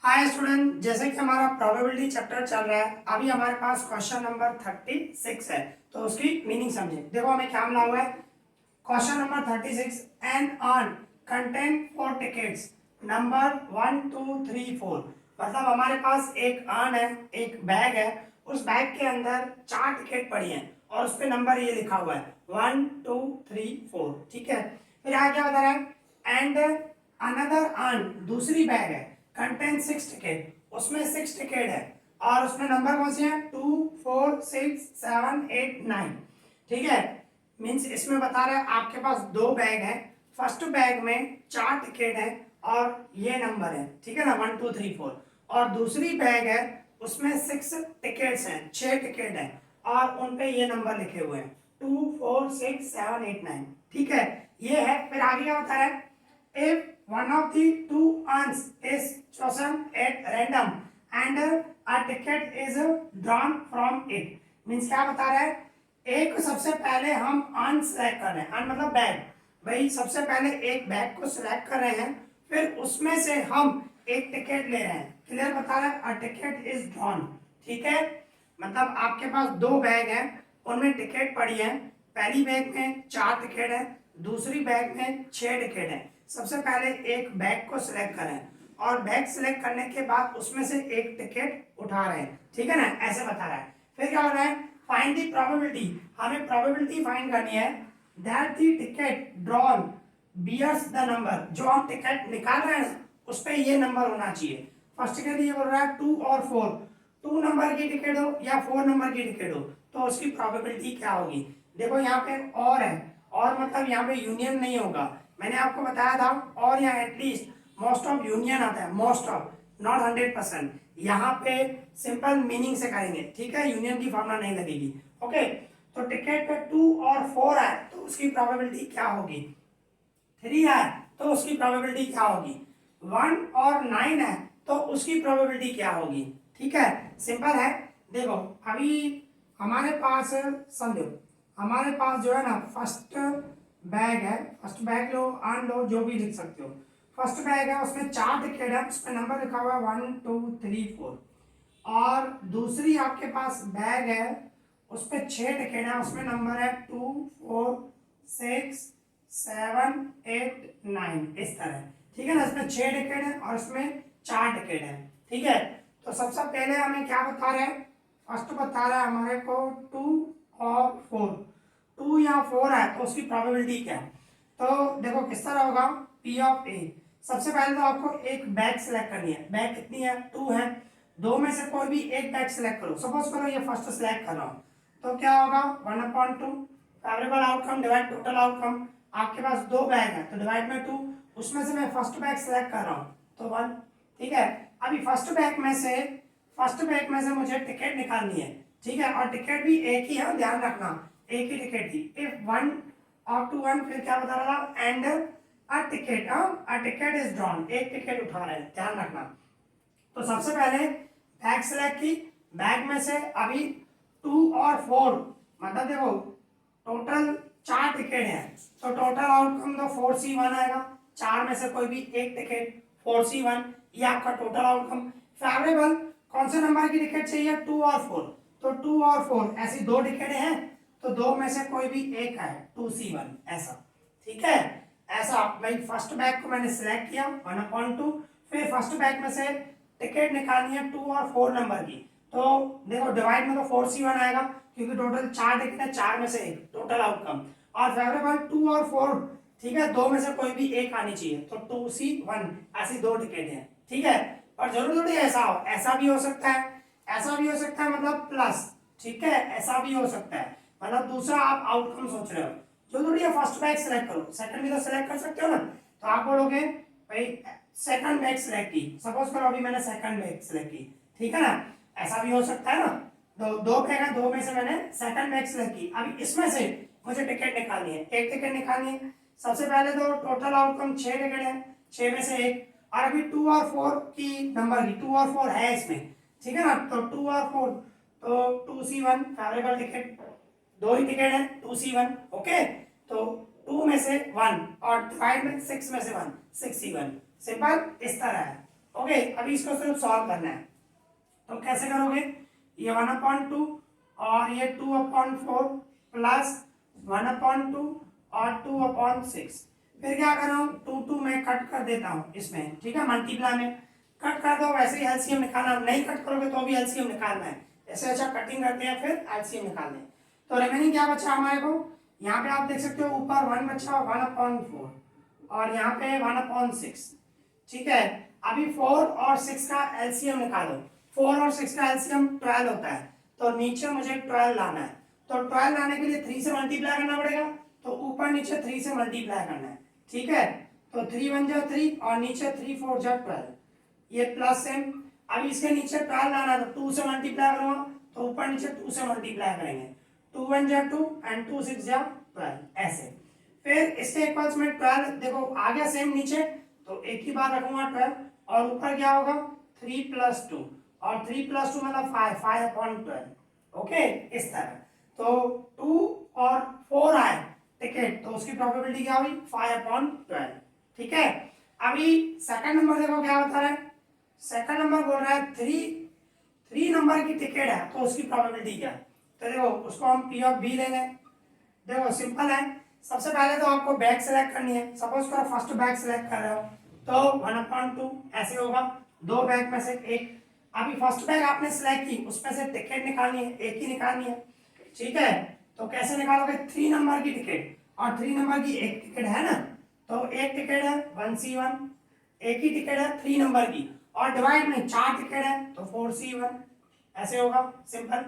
Hi student, जैसे कि हमारा प्रोबेबिलिटी चैप्टर चल रहा है, अभी हमारे पास क्वेश्चन नंबर 36 है। तो उसकी मीनिंग समझे। देखो हमें क्या मिला हुआ है। Question number 36, an urn contain 4 tickets number 1 2 3 4। मतलब हमारे पास एक अर्न है, एक बैग है, उस बैग के अंदर 4 टिकट पड़ी हैं और उस पे नंबर ये लिखा हुआ है 1 2 3 4। ठीक है, फिर आगे क्या बता रहा है। एंड अनदर अर्न, दूसरी बैग है, कंटेन 6 टिकट, उसमें 6 टिकट है और उसमें नंबर कौन से हैं 2 4 6 7 8 9। ठीक है, मीन्स इसमें बता रहा है आपके पास दो बैग है, फर्स्ट बैग में 4 टिकट है और ये नंबर है, ठीक है ना, 1 2 3 4। और दूसरी बैग है उसमें 6 टिकट्स हैं, 6 टिकट है और उन पे ये नंबर लिखे हुए हैं 2 4 6 7 8 9। ठीक है, ये है। फिर आगे क्या बता रहा है। If one of the two urns is chosen at random and a ticket is drawn from it, means क्या बता रहा है। एक सबसे पहले हम अर्न सेलेक्ट कर रहे हैं, अर्न मतलब बैग, भाई सबसे पहले एक बैग को सिलेक्ट कर रहे हैं, फिर उसमें से हम एक टिकट ले रहे हैं। क्लियर बता रहा है, अ टिकट इज ड्रॉन। ठीक है, मतलब आपके पास दो बैग हैं, उनमें टिकट पड़ी है। पहली बैग में 4 टिकट है, दूसरी बैग में 6 टिकट है। सबसे पहले एक बैग को सिलेक्ट करें और बैग सिलेक्ट करने के बाद उसमें से एक टिकट उठा रहे हैं। ठीक है ना, ऐसे बता रहा है। फिर क्या हो रहा है, फाइंड दी प्रोबेबिलिटी, हमें प्रोबेबिलिटी फाइंड करनी है that the ticket drawn bears the number, जो हम टिकट निकाल रहे हैं उस पर ये नंबर होना चाहिए। फर्स्ट के लिए बोल रहा है 2 और 4, 2 नंबर की टिकट हो या 4 नंबर की टिकट हो तो उसकी प्रोबेबिलिटी क्या होगी। देखो यहाँ पे और है, और मतलब यहाँ पे यूनियन नहीं होगा। मैंने आपको बताया था, और यहाँ एटलीस्ट मोस्ट ऑफ यूनियन आता है, मोस्ट ऑफ, नॉट 100%। यहाँ पे सिंपल मीनिंग से करेंगे, ठीक है, यूनियन की फॉर्मूला नहीं लगेगी। ओके, तो टिकट पे 2 और 4 है तो उसकी प्रोबेबिलिटी क्या होगी। 3 है तो उसकी प्रोबेबिलिटी क्या होगी। 1 और 9 है तो उसकी प्रोबेबिलिटी क्या होगी। ठीक है, सिंपल है। देखो अभी हमारे पास समझो, हमारे पास जो है ना फर्स्ट बैग है, फर्स्ट बैग लो, आन लो, जो भी लिख सकते हो। फर्स्ट बैग है उसमें 4 टिकट है, उस पर नंबर लिखा हुआ है 1 2 3 4। और दूसरी आपके पास बैग है उस पर 6 टिकट है, उसमें नंबर है 2 4 6 7 8 9, इस तरह। ठीक है ना, इसमें 6 टिकट है और इसमें 4 टिकट है। ठीक है, तो सबसे पहले हमें क्या बता रहे हैं, फर्स्ट बता रहा है हमारे को 2 और 4, 2 या 4 है तो उसकी प्रोबेबिलिटी क्या है। तो देखो किस तरह होगा, पी ऑफ ए। सबसे पहले तो आपको एक बैग सिलेक्ट करनी है, बैग कितनी है 2 है, दो में से कोई भी एक बैग सिलेक्ट करो। सपोज करो ये फर्स्ट सिलेक्ट कर रहा हूँ तो क्या होगा 1/2, favourable outcome divide total outcome. आपके पास दो बैग है तो डिवाइड में 2, उसमें से मैं फर्स्ट बैग सिलेक्ट कर रहा हूँ तो 1। ठीक है, अभी फर्स्ट बैग में से मुझे टिकट निकालनी है। ठीक है, और टिकट भी एक ही है, ध्यान रखना, एक ही टिकट थी। इफ 1 और 2 1, फिर क्या बता रहा था, and a ticket is drawn, एक टिकट उठा रहे हैं, ध्यान रखना। तो सबसे पहले बैग सेलेक्ट की, बैग में से अभी 2 और 4, मतलब देखो टोटल 4 टिकट है तो टोटल आउटकम तो 4C1 आएगा। 4 में से कोई भी एक टिकट 4C1, ये आपका टोटल आउटकम। फेवरेबल कौन से नंबर की टिकट चाहिए, 2 और 4, तो 2 और 4 ऐसी दो टिकट हैं तो दो में से कोई भी एक है 2C1, ऐसा। ठीक है, ऐसा भाई फर्स्ट बैग को मैंने सिलेक्ट किया 1/2, फिर फर्स्ट बैग में से टिकट निकालनी है 2 और 4 नंबर की। तो देखो डिवाइड में तो 4C1 आएगा क्योंकि टोटल 4 टिकट है, 4 में से एक टोटल आउटकम। और फेवरेबल 2 और 4, ठीक है, दो में से कोई भी एक आनी चाहिए तो 2C1, ऐसी दो टिकट है। ठीक है, और जरूर थोड़ी ऐसा हो, ऐसा भी हो सकता है, ऐसा भी हो सकता है, मतलब प्लस। ठीक है, ऐसा भी हो सकता है, मतलब दूसरा आप आउटकम सोच रहे हो। जो थोड़ी फर्स्ट बैग सेलेक्ट करो, सेकंड भी तो सेलेक्ट कर सकते हो ना। तो आप बोलोगे भाई सेकंड बैग सेलेक्ट की, सपोज करो अभी मैंने सेकंड बैग सेलेक्ट की। ठीक है ना, ऐसा भी हो सकता है ना। दो बैग है, दो में से मैंने सेकंड बैग सेलेक्ट की, अभी इसमें से मुझे टिकट निकालनी है, एक टिकट निकालनी है। सबसे पहले तो टोटल आउटकम 6 टिकट है, 6 में से एक, और अभी 2 और 4 की नंबर की 2 और 4 है इसमें। ठीक है ना, तो 2 और 4 तो 2C1 फेवरेबल टिकट, दो ही टिकट है 2C1। ओके, तो 2 में से 1 और डिवाइड में 6 में से 1, 6C1। सिंपल इस तरह है। ओके, अभी इसको सिर्फ सॉल्व करना है। तो कैसे करोगे, ये 1/2 और ये 2/4 प्लस 1/2 और 2/6। फिर क्या कर रहा हूँ, 2 में कट कर देता हूँ इसमें, ठीक है, मल्टीप्लाई में कट कर दो। वैसे ही एलसीएम निकालना, नहीं कट करोगे तो भी एलसीएम निकालना है। ऐसे अच्छा कटिंग करते हैं फिर एलसीएम निकालते हैं। तो रिमेनिंग क्या बचा हमारे को, यहाँ पे आप देख सकते हो ऊपर 1 बचा 1/4 और यहाँ पे 1/6, ठीक है। अभी 4 और 6 का एलसीएम निकालो। 4 और 6 का एलसीएम 12 होता है, तो नीचे मुझे 12 लाना है। तो 12 लाने के लिए 3 से मल्टीप्लाई करना पड़ेगा, तो ऊपर नीचे 3 से मल्टीप्लाई करना है, ठीक है। तो 3 1 जा 3 और नीचे 3 4 जा 12, ये प्लस सेम। अभी इसके नीचे 12 लाना है, तो 2 से मल्टीप्लाई करूंगा, तो ऊपर नीचे 2 से मल्टीप्लाई करेंगे। 2 1 जा 2 एंड 2 6 जा 12, ऐसे। फिर इसके इक्वल्स में 12 देखो आ गया सेम नीचे, तो एक ही बार रखूंगा 12, और ऊपर क्या होगा 3 + 2, और 3 + 2 मतलब 5/12, ओके, इस तरह। तो 2 और 4 आए टिकट, तो उसकी प्रोबेबिलिटी क्या हुई 5/12, ठीक है। अभी सेकंड नंबर देखो क्या बता रहा है, सेकंड नंबर बोल रहा है 3 नंबर की टिकट है, तो उसकी प्रोबेबिलिटी क्या है। तो देखो उसको हम P ऑफ B लेंगे। देखो सिंपल है, सबसे पहले तो आपको बैग सेलेक्ट करनी है। सपोज करो फर्स्ट बैग सेलेक्ट कर रहे हो, तो 1/2 ऐसे होगा, 2 बैग में से एक। अभी फर्स्ट बैग आपने सेलेक्ट की, उसमें से टिकट निकालनी है, एक ही निकालनी है, ठीक है। तो कैसे निकालोगे, 3 नंबर की टिकट, और 3 नंबर की एक टिकट है ना, तो एक टिकट है 1C1, एक ही टिकट है 3 नंबर की, और डिवाइड में 4 टिकट है तो 4C1, ऐसे होगा simple.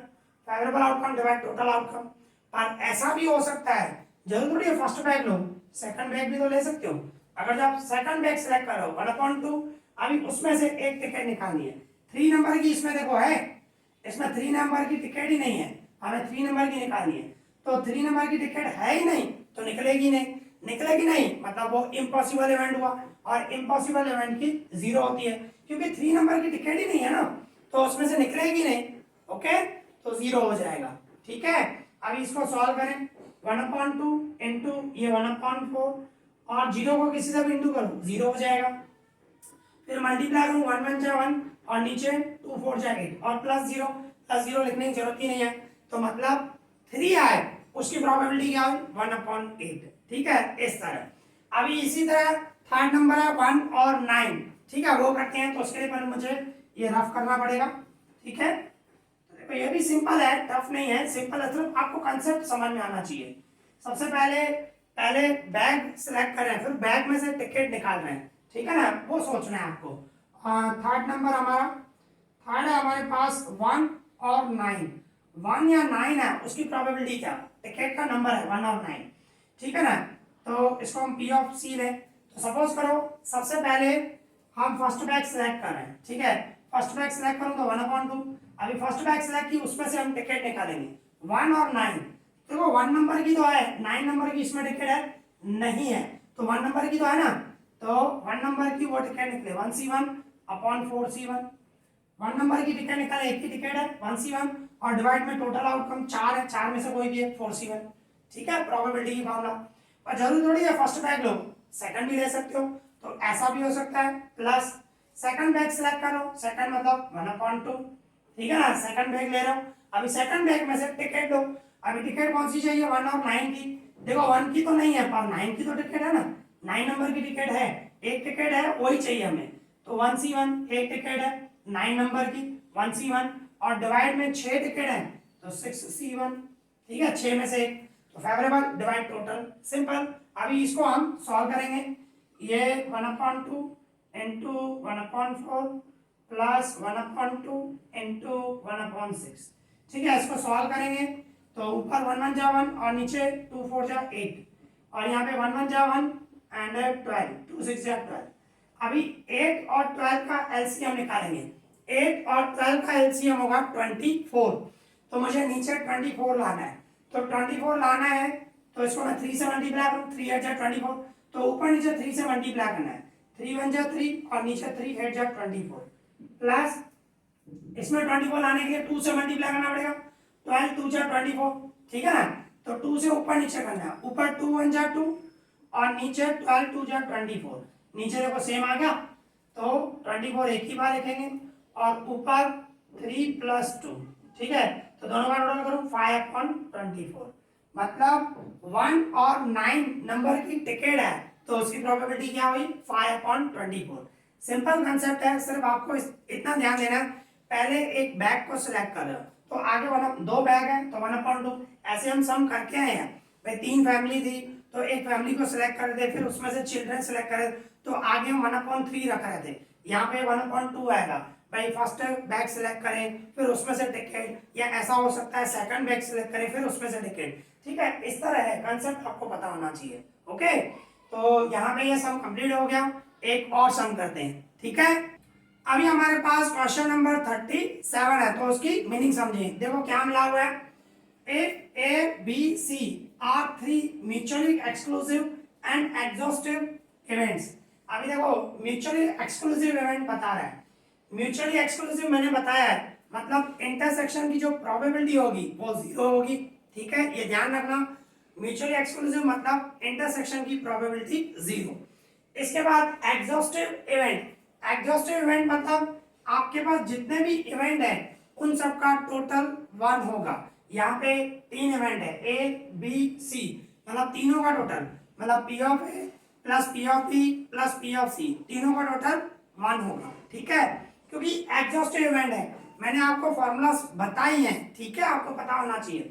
Favourable outcome divide total outcome. पर ऐसा भी हो सकता है, जरूर थोड़ी है फर्स्ट बैग लो, सेकंड बैग भी तो ले सकते हो। अगर जब सेकंड बैग सेलेक्ट करो 1/2, अभी उसमें से एक टिकट निकालनी है 3 नंबर की, इसमें देखो है, इसमें 3 नंबर की टिकट ही नहीं है, हमें 3 नंबर की निकालनी है। तो 3 नंबर की टिकट है ही नहीं, तो निकलेगी नहीं, निकलेगी नहीं मतलब वो इम्पॉसिबल इवेंट हुआ, और इम्पॉसिबल इवेंट की 0 होती है, क्योंकि 3 नंबर की टिकट ही नहीं है ना, तो उसमें से निकलेगी नहीं, ओके, तो 0 हो जाएगा, ठीक है। अभी इसको सॉल्व करें, 1/2 इंटू ये 1/4, और 0 को किसी से भी इंटू करो 0 हो जाएगा। फिर मल्टीप्लाई करूँ 1 1 जा 1, और नीचे 2 4 जा 8, और +0 लिखने की जरूरत ही नहीं है, तो मतलब 3 आए, उसकी प्रोबेबिलिटी क्या हुई 1/8, ठीक है, इस तरह। अभी इसी तरह थर्ड नंबर है 1 और 9, ठीक है, वो करते हैं। तो उसके लिए पहले मुझे ये रफ करना पड़ेगा, ठीक है। तो देखो ये भी सिंपल है, टफ नहीं है, सिंपल है, सिर्फ आपको कंसेप्ट समझ में आना चाहिए। सबसे पहले पहले बैग सेलेक्ट कर रहे हैं, फिर बैग में से टिकट निकाल रहे हैं, ठीक है ना, वो सोचना है आपको। थर्ड नंबर हमारा, थर्ड है हमारे पास 1 और 9, 1 या 9 है, उसकी प्रोबेबिलिटी क्या, टिकट का नंबर है 1 और 9, ठीक है ना। तो इसको हम P ऑफ C लें। तो सपोज करो सबसे पहले हम फर्स्ट बैग सेलेक्ट कर रहे हैं, ठीक है, फर्स्ट बैग सेलेक्ट करूँ तो 1/2, अभी फर्स्ट बैग सेलेक्ट की, उसमें से हम टिकट निकालेंगे 1 और 9। देखो 1 नंबर की तो है, 9 नंबर की इसमें टिकट है नहीं है, तो 1 नंबर की तो है ना, तो 1 नंबर की वो टिकट निकले 1C1/4C1। 1 नंबर की टिकट निकाले, एक ही टिकट है 1C1, और डिवाइड में टोटल आउटकम 4 है, 4 में से कोई भी है 4C1, ठीक है, प्रोबेबिलिटी की फॉर्मूला। और जरूरी थोड़ी है फर्स्ट बैग लो, सेकंड भी ले सकते हो, तो ऐसा भी हो सकता है। प्लस सेकंड बैग सेलेक्ट करो, सेकंड मतलब 1/2, ठीक है ना, सेकंड बैग ले रहा हूँ। अभी सेकंड बैग में से टिकट लो, अभी टिकट कौन सी चाहिए 1 और 9 की। देखो 1 की तो नहीं है, पर 9 की तो टिकट है ना, 9 नंबर की टिकट है, एक टिकट है वही चाहिए हमें, तो 1C1 एक टिकट है 9 नंबर की 1C1, और डिवाइड में 6 टिकट है तो 6C1, ठीक है, 6 में से एक, तो फेवरेबल डिवाइड टोटल, सिंपल। अभी इसको हम सॉल्व करेंगे, ये 1/2 इंटू 1/4 प्लस 1/2 इंटू 1/6, ठीक है, इसको सॉल्व करेंगे तो ऊपर 1 1 जा 1 और नीचे 2 4 जा 8, और यहाँ पे 1 1 जा 1 एंड 12, 2 6 जा 12। अभी 8 और 12 का एलसीएम निकालेंगे, 8 और 12 का एलसीएम होगा 24, तो मुझे नीचे 24 लाना है। तो 24 लाना है, तो इसको मैं 3 से मल्टीप्लाई करूँ, 3 8 जा 24, तो ऊपर नीचे 3 से मल्टीप्लाई करना है, 3 1 जा 3 और नीचे 3 8 जा 24, प्लस इसमें 24 लाने के लिए 2 से मल्टीप्लाई करना पड़ेगा, 12 2 जा 24, ठीक है ना, तो 2 से ऊपर नीचे करना है, ऊपर 2 1 जा 2 और नीचे 12 2 जा 24, नीचे देखो सेम आ गया, तो 24 एक ही बार लिखेंगे और ऊपर 3 + 2, ठीक है। तो दोनों का टोटल करूं 5/24, मतलब 1 और 9 नंबर की टिकट है तो उसकी प्रोबेबिलिटी क्या हुई 5/24। सिंपल कंसेप्ट है, सिर्फ आपको इतना ध्यान देना है, पहले एक बैग को सिलेक्ट कर रहे हो तो आगे दो बैग है तो 1/2, ऐसे हम सम करके आए हैं भाई। 3 फैमिली थी तो एक फैमिली को सिलेक्ट कर दे, फिर उसमें से चिल्ड्रन सिलेक्ट करे तो आगे हम 1/3 रख रहे थे, यहाँ पे 1/2 आएगा भाई। फर्स्ट बैग सिलेक्ट करें फिर उसमें से टिकट, या ऐसा हो सकता है सेकंड बैग सिलेक्ट करें फिर उसमें से टिकट, ठीक है। इस तरह है कंसेप्ट, आपको पता होना चाहिए। ओके, तो यहाँ पे ये सम कंप्लीट हो गया, एक और सम करते हैं, ठीक है। अभी हमारे पास क्वेश्चन नंबर 37 है तो उसकी मीनिंग समझिए। देखो क्या मिला हुआ है, if A, B, C are 3 mutually exclusive and exhaustive events। अभी देखो म्यूचुअली एक्सक्लूसिव इवेंट बता रहा है, म्यूचुअली एक्सक्लूसिव मैंने बताया है मतलब इंटरसेक्शन की जो प्रोबेबिलिटी होगी वो 0 होगी, ठीक है, ये ध्यान रखना। म्यूचुअली एक्सक्लूसिव मतलब इंटरसेक्शन की प्रोबेबिलिटी 0। इसके बाद एग्जॉस्टिव इवेंट, एग्जॉस्टिव इवेंट मतलब आपके पास जितने भी इवेंट है उन सब का टोटल 1 होगा। यहाँ पे 3 इवेंट है ए बी सी, मतलब तीनों का टोटल मतलब P of A plus P of B plus P of C, तीनों का टोटल 1 होगा, ठीक है, क्योंकि एग्जॉस्टिव इवेंट है। मैंने आपको फॉर्मूलास बताई हैं, ठीक है, आपको पता होना चाहिए।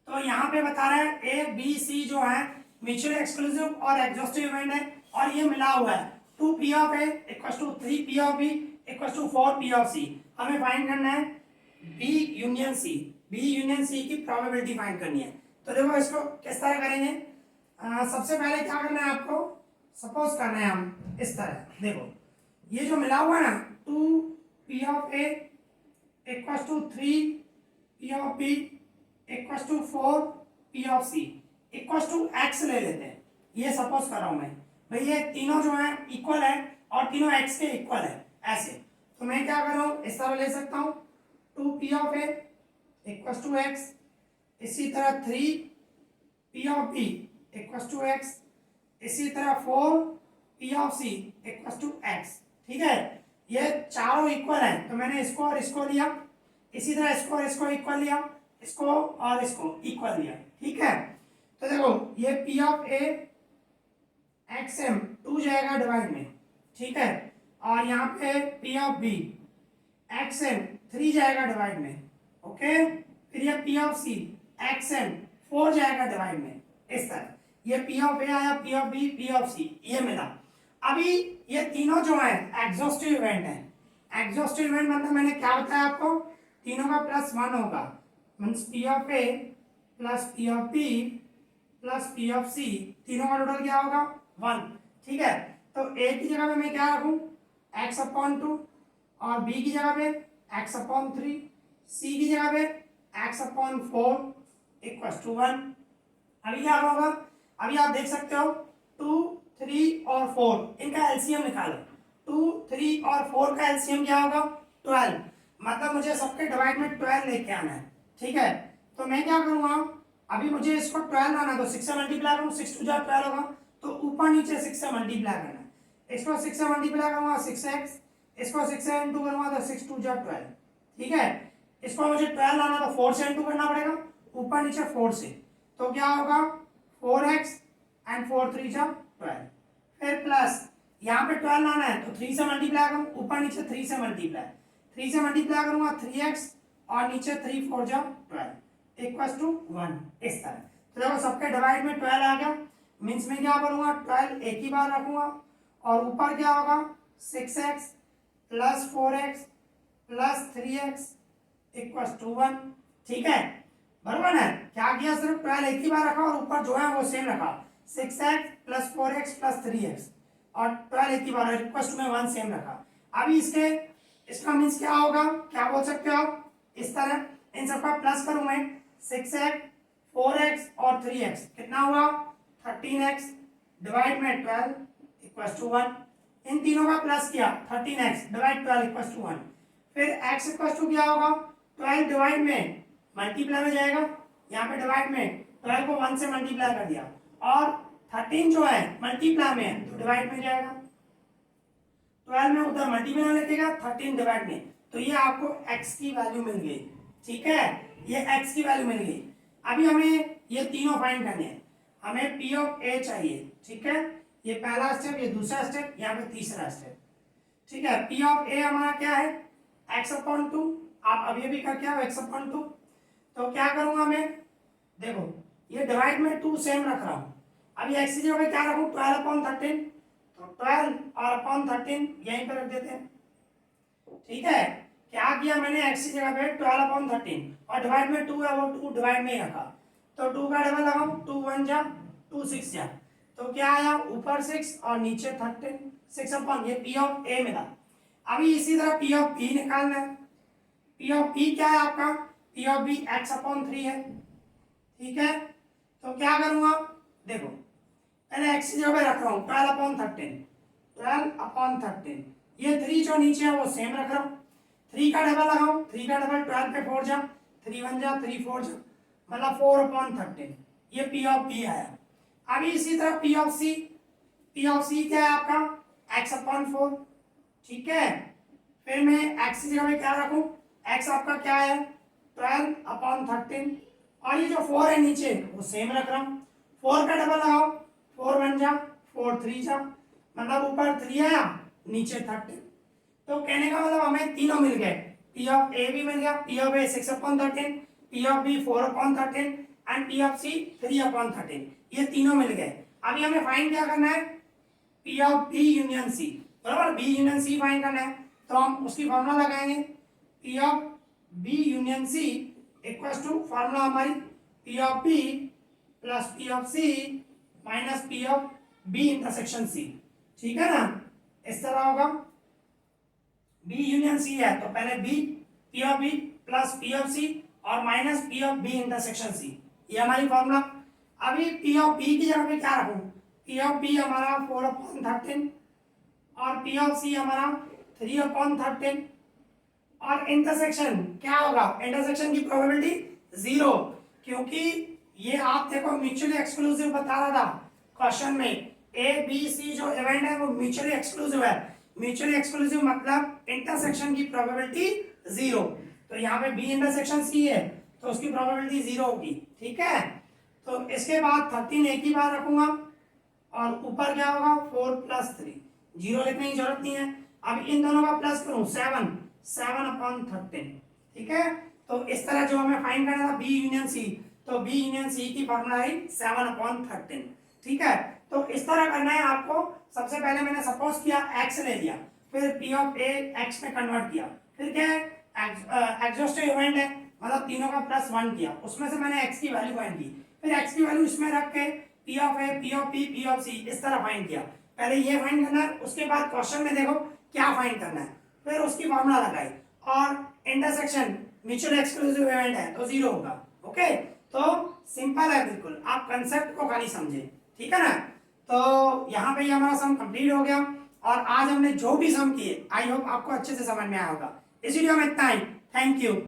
तो यहाँ पे बता रहा है ए बी सी जो है म्यूचुअली एक्सक्लूसिव और एग्जॉस्टिव इवेंट है और ये मिला हुआ है 2 P of A equal to 3 P of B equal to 4 P of C. हमें फाइंड करना है B union C, B union C की प्रोबेबिलिटी फाइंड करनी है। तो देखो इसको किस तरह करेंगे, सबसे पहले क्या करना है आपको, सपोज करना है हम इस तरह, देखो ये जो मिला हुआ है ना 2 P of A equal to 3 P of B equal to 4 P of C equal to X ले लेते हैं। ये सपोज कर रहा हूं मैं भाई, ये तीनों जो है इक्वल है और तीनों एक्स के इक्वल है ऐसे। तो मैं क्या कर रहा हूं, इस तरह ले सकता हूं 2 P of A equal to X, इसी तरह 3 P of B equal to X, इसी तरह 4 P of C equal to X, ठीक है। ये चारों इक्वल है तो मैंने इसको और इसको लिया, इसी तरह इसको और इसको इक्वल लिया, इसको और इसको इक्वल लिया, ठीक है। तो देखो ये P of A X M 2 जाएगा डिवाइड में, ठीक है, और यहाँ पे P of B X M 3 जाएगा डिवाइड में, ओके। फिर ये P of C X M 4 जाएगा डिवाइड में, इस तरह ये पी ऑफ ए आया, P of B, P of C, ये मिला। अभी ये तीनों जो है एग्जॉस्टिव इवेंट है, एग्जॉस्टिव इवेंट मतलब मैंने क्या बताया आपको, तीनों का प्लस 1 होगा, means P of A plus P of B plus P of C, तीनों का टोटल क्या होगा 1, ठीक है। तो ए की जगह पे मैं क्या रखूं x/2 और बी की जगह पे x/3, सी की जगह पे x/4 इक्वल टू 1। अभी क्या होगा, अभी आप देख सकते हो 2, 3 और 4 इनका एलसीएम निकालो, 2, 3 और 4 का एलसीएम क्या होगा 12, मतलब मुझे सबके डिवाइड में 12 लेके आना है, ठीक है। तो मैं क्या करूंगा, अभी मुझे इसको 12 लाना, तो 6 से मल्टीप्लाई करूँ, 6 2 12 होगा, तो ऊपर नीचे 6 से मल्टीप्लाई करना है, इसको 6 से मल्टीप्लाई करूंगा 6x, इसको 6 से इंटू करूंगा तो 6 2 12, ठीक है। इसको मुझे 12 लाना तो 4 से इंटू करना पड़ेगा, ऊपर नीचे 4 से, तो क्या होगा 4x एंड 4 3 12, फिर प्लस यहाँ पे 12 लाना है तो 3 से मल्टीप्लाई करूँ, ऊपर नीचे 3 से मल्टीप्लाई, 3 से मल्टीप्लाई करूंगा 3x और नीचे 3 4 12 इक्वल टू 1, इस तरह। तो देखो सबके डिवाइड में 12 आ गया, मीन्स में क्या करूंगा 12 एक ही बार रखूंगा और ऊपर क्या होगा 6x plus 4x plus 3x equal to 1, ठीक है, बराबर है। क्या किया, सिर्फ 12 एक ही बार रखा और ऊपर जो है वो सेम रखा, 6x plus 4x plus 3x और 12 एक ही बार इक्वल टू में 1 सेम रखा। अभी इसका मीन्स क्या होगा, क्या बोल सकते हो आप, इस तरह इन सबका प्लस करूं मैं, 6x 4x और 3x कितना हुआ 13x डिवाइड में 12 इक्वल टू 1, इन तीनों का प्लस किया 13x डिवाइड 12 इक्वल टू 1, फिर x इक्वल टू क्या होगा 12 डिवाइड में मल्टीप्लाई में जाएगा, यहाँ पे डिवाइड में 12 को 1 से मल्टीप्लाई कर दिया और 13 जो है मल्टीप्लाई में है तो डिवाइड में जाएगा, 12 में उधर मल्टीप्लाई लिखेगा 13 डिवाइड में, तो ये आपको x की वैल्यू मिल गई। ठीक है, ये x की वैल्यू मिल गई। अभी हमें ये तीनों फाइंड करने हैं। हमें p ऑफ a चाहिए। ठीक है, ये पहला स्टेप, ये दूसरा स्टेप, यहाँ पे तीसरा स्टेप। ठीक है, p ऑफ a हमारा क्या है x अपॉन 2। आप अभी अभी करके आओ x अपॉन 2। तो क्या करूंगा मैं, देखो ये डिवाइड में 2 सेम रख रहा हूँ। अभी x की जगह क्या रखूँ, 12 अपॉन 13, तो 12 और अपॉन 13 यहीं पर रख देते हैं। ठीक है, क्या किया मैंने, x की जगह पे 12 अपॉन 13 और डिवाइड में 2 है, वो 2 डिवाइड में ही रखा। तो 2 का डबल लगाओ, 2 1 जा 2 6 जा, तो क्या आया, ऊपर 6 और नीचे 13, 6 अपॉन, ये p ऑफ a मिला। अभी इसी तरह p ऑफ b निकालना है। p ऑफ b क्या है आपका, p of b x upon 3 है। ठीक है, तो क्या करूंगा, देखो पहले x की जगह रख रहा हूँ 12 अपॉन 13, 12 अपॉन 13, ये 3 जो नीचे है वो सेम रख रहा हूँ। 3 का डबल लगाओ, 3 का डबल 12 पे 4 जा, 3 1 जा 3 4 जा, मतलब 4 अपॉन 13, ये p ऑफ b आया। अभी इसी तरह p of c, p of c क्या है आपका, x अपॉन 4। ठीक है, फिर मैं x की जगह क्या रखूं, x आपका क्या है 12 अपॉन 13, और ये जो 4 है नीचे वो सेम रख रहा हूँ। 4 का डबल लगाओ, 4 1 जा 4 3 जा, मतलब ऊपर 3 आया नीचे 13। तो कहने का मतलब हमें तीनों मिल गए, p ऑफ a भी मिल गया, p of a 6 upon 13, p of b 4 upon 13 and p of c 3 upon 13, ये तीनों मिल गए। अभी हमें फाइंड क्या करना है, p of b union c, बराबर, b यूनियन c फाइंड करना है। तो हम उसकी फॉर्मूला लगाएंगे, p of b union c equals to formula हमारी p of b plus p of c minus p of b intersection c। ठीक है ना, इस तरह होगा। b यूनियन c है तो पहले b, p of b plus p of c और minus p of b intersection c, ये हमारी फॉर्मूला। अभी p ऑफ b की जगह पे क्या रखूं, p ऑफ b हमारा 4 अपॉन 13 और p ऑफ c हमारा 3 अपॉन 13, और इंटरसेक्शन क्या होगा, इंटरसेक्शन की प्रोबेबिलिटी 0, क्योंकि ये आप देखो म्यूचुअली एक्सक्लूसिव बता रहा था क्वेश्चन में, ए बी सी जो इवेंट है वो म्यूचुअली एक्सक्लूसिव है। म्यूचुअली एक्सक्लूसिव मतलब इंटरसेक्शन की प्रोबेबिलिटी 0, तो यहाँ पे बी इंटरसेक्शन सी है तो उसकी प्रोबेबिलिटी 0 होगी। ठीक है, तो इसके बाद 13 एक ही बार रखूंगा और ऊपर क्या होगा 4 प्लस 3, 0 लिखने की जरूरत नहीं है। अब इन दोनों का प्लस करूं 7 अपॉन 13। ठीक है, तो इस तरह जो हमें फाइंड करना था बी यूनियन सी, तो बी यूनियन सी की फॉर्मूला है 7 अपॉन 13। ठीक है, तो इस तरह करना है आपको। सबसे पहले मैंने सपोज किया x ले लिया, फिर p ऑफ a x में कन्वर्ट किया, फिर क्या है एग्जॉस्टिव इवेंट है मतलब तीनों का प्लस 1 किया, उसमें से मैंने x की वैल्यू फाइंड की, फिर x की वैल्यू इसमें रख के p of a p of b p of c इस तरह फाइंड किया। पहले ये फाइंड करना है, उसके बाद क्वेश्चन में देखो क्या फाइंड करना है, फिर उसकी फॉर्मूला लगाई, और इंटरसेक्शन म्यूचुअल एक्सक्लूसिव इवेंट है तो 0 होगा। ओके, तो सिंपल है बिल्कुल, आप कंसेप्ट को खाली समझे। ठीक है ना, तो यहाँ पे हमारा सम कंप्लीट हो गया, और आज हमने जो भी सम किए आई होप आपको अच्छे से समझ में आया होगा। इस वीडियो में इतना ही, थैंक यू।